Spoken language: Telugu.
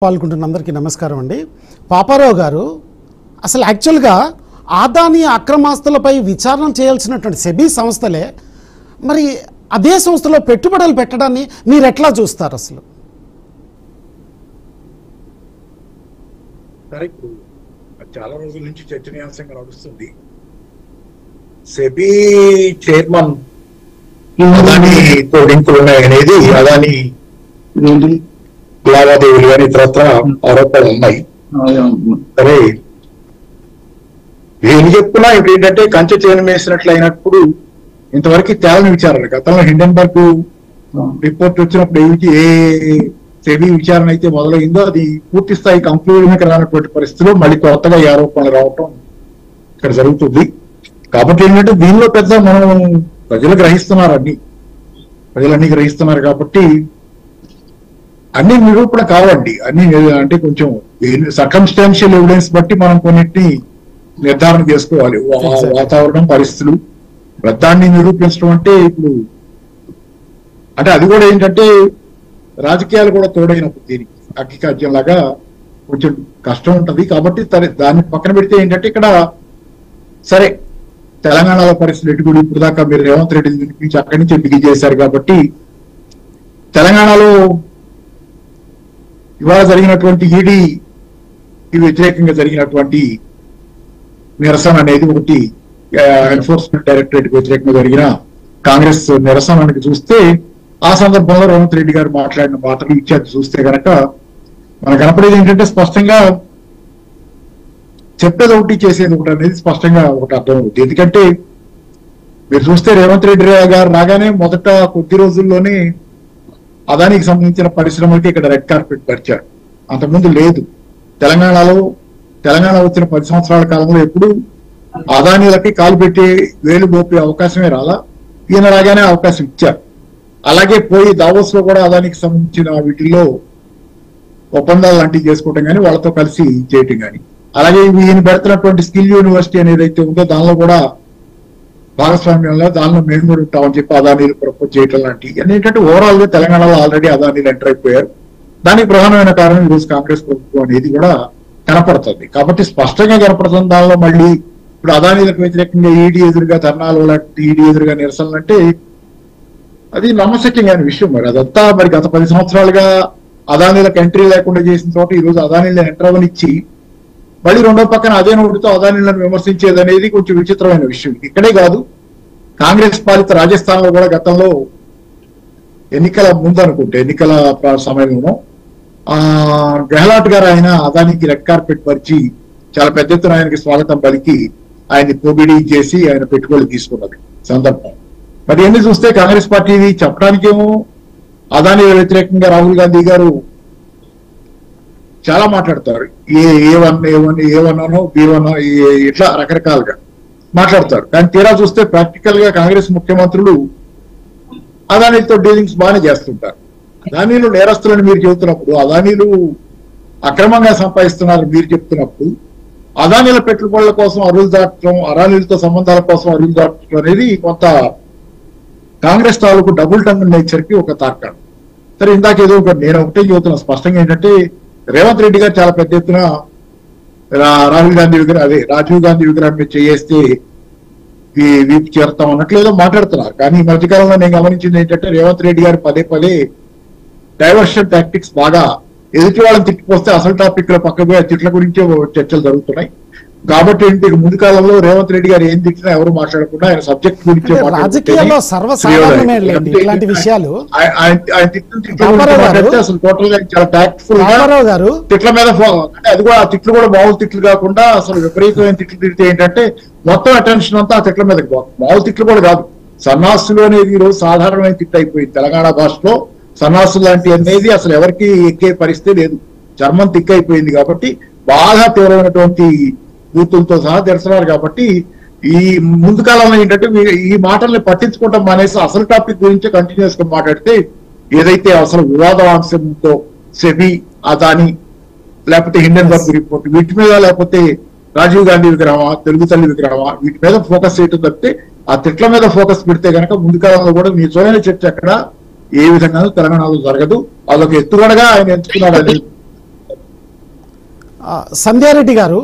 పాల్గొంటున్న అందరికీ నమస్కారం అండి. పాపారావు గారు, అసలు యాక్చువల్గా ఆదాని అక్రమాస్తులపై విచారణ చేయాల్సినటువంటి సెబీ సంస్థలే మరి అదే సంస్థలో పెట్టుబడులు పెట్టడాన్ని మీరు ఎట్లా చూస్తారు? అసలు చాలా రోజుల నుంచి చర్చనీయాంశంగా నడుస్తుంది. సెబీ చైర్మన్ అదానితో లింకులు ఉన్నాయనేది, అదాని లావాదేవీలు కానీ ఇతరత్ర ఆరోపణలు ఉన్నాయి. సరే, ఏం చెప్పుకున్నా ఇప్పుడు ఏంటంటే కంచె చేను వేసినట్లు అయినప్పుడు ఇంతవరకు తేలని విచారణ. గతంలో హిండెన్బర్గ్ రిపోర్ట్ వచ్చినప్పుడు ఏ సెబీ విచారణ అయితే మొదలైందో అది పూర్తి స్థాయి కంక్లూజన్కి రానటువంటి పరిస్థితుల్లో మళ్ళీ కొత్తగా ఈ ఆరోపణలు రావటం ఇక్కడ జరుగుతుంది. కాబట్టి ఏంటంటే దీనిలో పెద్ద మనం ప్రజలు గ్రహిస్తున్నారు, ప్రజలన్నీ గ్రహిస్తున్నారు. కాబట్టి అన్ని నిరూపణ కావండి, అన్ని అంటే కొంచెం సర్కమ్స్టాన్షియల్ ఎవిడెన్స్ బట్టి మనం కొన్నిటిని నిర్ధారణ చేసుకోవాలి. వాతావరణం, పరిస్థితులు, దాన్ని నిరూపించడం అంటే ఇప్పుడు అంటే అది కూడా ఏంటంటే రాజకీయాలు కూడా తోడైనప్పుడు దీనికి అగ్గికాజ్యం లాగా కొంచెం కష్టం ఉంటుంది. కాబట్టి దాన్ని పక్కన పెడితే ఏంటంటే ఇక్కడ సరే తెలంగాణలో పరిస్థితులు ఎటుకుడు ఇప్పుడు దాకా మీరు రేవంత్ రెడ్డి నుంచి అక్కడి నుంచి బిగి చేశారు. కాబట్టి తెలంగాణలో ఇవాళ జరిగినటువంటి ఈడీకి వ్యతిరేకంగా జరిగినటువంటి నిరసన అనేది ఒకటి, ఎన్ఫోర్స్మెంట్ డైరెక్టరేట్ వ్యతిరేకంగా జరిగిన కాంగ్రెస్ నిరసనకి చూస్తే ఆ సందర్భంలో రేవంత్ రెడ్డి గారు మాట్లాడిన మాటలు ఇచ్చేది చూస్తే కనుక మనకు కనపడేది ఏంటంటే స్పష్టంగా చెప్పేది ఒకటి చేసేది ఒకటి అనేది స్పష్టంగా ఒకటి అర్థమవుతుంది. ఎందుకంటే మీరు చూస్తే రేవంత్ రెడ్డి గారు రాగానే మొదట కొద్ది రోజుల్లోనే అదానికి సంబంధించిన పరిశ్రమలకి ఇక్కడ రెడ్ కార్పెట్ పరిచారు. అంతకుముందు లేదు. తెలంగాణ వచ్చిన 10 సంవత్సరాల కాలంలో ఎప్పుడు అదానీలకి కాలు పెట్టి వేలు మోపే అవకాశమే రాలా. ఈయన రాగానే అవకాశం ఇచ్చారు. అలాగే పోయి దావోస్ లో కూడా అదానికి సంబంధించిన వీటిల్లో ఒప్పందాలు లాంటివి చేసుకోవటం కానీ, వాళ్ళతో కలిసి చేయటం కానీ, అలాగే ఈయన పెడుతున్నటువంటి స్కిల్ యూనివర్సిటీ అనేది అయితే ఉందో దానిలో కూడా భాగస్వామ్యంలో దానిలో మేము కూడా ఉంటామని చెప్పి అదానీలు ప్రపోజ్ చేయటం లాంటివి ఏంటంటే ఓవరాల్ గా తెలంగాణలో ఆల్రెడీ అదానీలు ఎంటర్ అయిపోయారు. దానికి ప్రధానమైన కారణం ఈరోజు కాంగ్రెస్ ప్రభుత్వం అనేది కూడా కనపడుతుంది. కాబట్టి స్పష్టంగా కనపడుతుంది. దానిలో మళ్ళీ ఇప్పుడు అదానీలకు వ్యతిరేకంగా ఈడీ ఎదురుగా ధర్నాలు, లేకపోతే ఈడీ ఎదురుగా నిరసనలు అంటే అది నమ్మశక్యంగా విషయం. మరి అదంతా మరి గత 10 సంవత్సరాలుగా అదానీలకు ఎంట్రీ లేకుండా చేసిన చోట ఈ రోజు అదానీలను ఎంటర్ అవనిచ్చి మళ్ళీ రెండో పక్కన అదే నోటితో అదానీలను విమర్శించేది అనేది కొంచెం విచిత్రమైన విషయం. ఇక్కడే కాదు, కాంగ్రెస్ పాలిత రాజస్థాన్ లో కూడా గతంలో ఎన్నికల ముందు అనుకుంటే ఎన్నికల సమయంలో గెహ్లాట్ గారు ఆయన అదానికి రెడ్ కార్పెట్ పరిచి చాలా పెద్ద ఎత్తున ఆయనకి స్వాగతం పలికి ఆయన్ని పొగిడి చేసి ఆయన పెట్టుబడులు తీసుకున్నది సందర్భం. మరి ఎన్ని చూస్తే కాంగ్రెస్ పార్టీని చెప్పడానికేమో అదానీ వ్యతిరేకంగా రాహుల్ గాంధీ గారు చాలా మాట్లాడతారు. ఏ1 B1 ఇట్లా రకరకాలుగా మాట్లాడతారు. కానీ తీరా చూస్తే ప్రాక్టికల్ గా కాంగ్రెస్ ముఖ్యమంత్రులు అదానీలతో డీలింగ్స్ బాగానే చేస్తుంటారు. అదానీలు నేరస్తులని మీరు చెబుతున్నప్పుడు, అదానీలు అక్రమంగా సంపాదిస్తున్నారు మీరు చెప్తున్నప్పుడు, అదానీల పెట్టుబడుల కోసం అరువులు దాటడం, అదానీలతో సంబంధాల కోసం అరువులు దాటడం అనేది కొంత కాంగ్రెస్ తాలూకు డబుల్ టంగ్ నేచర్ కి ఒక తార్కాణం. సరే, ఇందాక ఏదో నేను ఒకటే చెబుతున్నా స్పష్టంగా ఏంటంటే రేవంత్ రెడ్డి గారు చాలా పెద్ద ఎత్తున రాహుల్ గాంధీ రాజీవ్ గాంధీ విగ్రహం మీద చేస్తే వీపు చేరుతాం అన్నట్లు ఏదో మాట్లాడుతున్నారు. కానీ ఈ మధ్యకాలంలో నేను గమనించింది ఏంటంటే రేవంత్ రెడ్డి గారు పదే డైవర్షన్ టాక్టిక్స్ బాగా ఎదుటి వాళ్ళని తిట్టిపోస్తే అసలు టాపిక్ లో పక్కకు పోయి తిట్ల గురించే చర్చలు జరుగుతున్నాయి. కాబట్టి ఏంటి ముందు కాలంలో రేవంత్ రెడ్డి గారు ఏం తిట్టినా ఎవరు మాట్లాడకుండా ఆయన సబ్జెక్ట్ గురించి అసలు టోటల్ గా చాలా టాక్ట్ఫుల్ గా తిట్ల మీద అంటే అది కూడా ఆ తిట్లు కూడా మామూలు తిట్లు కాకుండా అసలు విపరీతమైన తిట్లు తిడితే ఏంటంటే మొత్తం అటెన్షన్ అంతా ఆ తిట్ల మీదకి పోతుంది. మామూలు తిట్లు కూడా కాదు, సన్నాసులు అనేది ఈ రోజు సాధారణమైన తిట్టు అయిపోయింది. తెలంగాణ భాషలో సన్నాసులు లాంటి అనేది అసలు ఎవరికి ఎక్కే పరిస్థితి లేదు, చర్మం తిక్కైపోయింది. కాబట్టి బాగా తీవ్రమైనటువంటి బూతులతో సహా తెరుస్తున్నారు. కాబట్టి ఈ ముందు కాలంలో ఏంటంటే ఈ మాటల్ని పట్టించుకోవటం మానేసి అసలు టాపిక్ గురించి కంటిన్యూస్ గా మాట్లాడితే ఏదైతే అసలు వివాదాంశంతో సెబీ, అదాని, లేకపోతే హిండెన్బర్గ్ రిపోర్ట్ వీటి మీద, లేకపోతే రాజీవ్ గాంధీ విగ్రహమా, తెలుగు తల్లి విగ్రహమా, వీటి మీద ఫోకస్ చేయటం తప్పితే ఆ తిట్ల మీద ఫోకస్ పెడితే కనుక ముందు కాలంలో కూడా నిజమైన చర్చ అక్కడ ఏ విధంగా తెలంగాణలో జరగదు. అదొక ఎత్తుగడగా ఆయన ఎంచుకున్నాడు. అది సంధ్యారెడ్డి గారు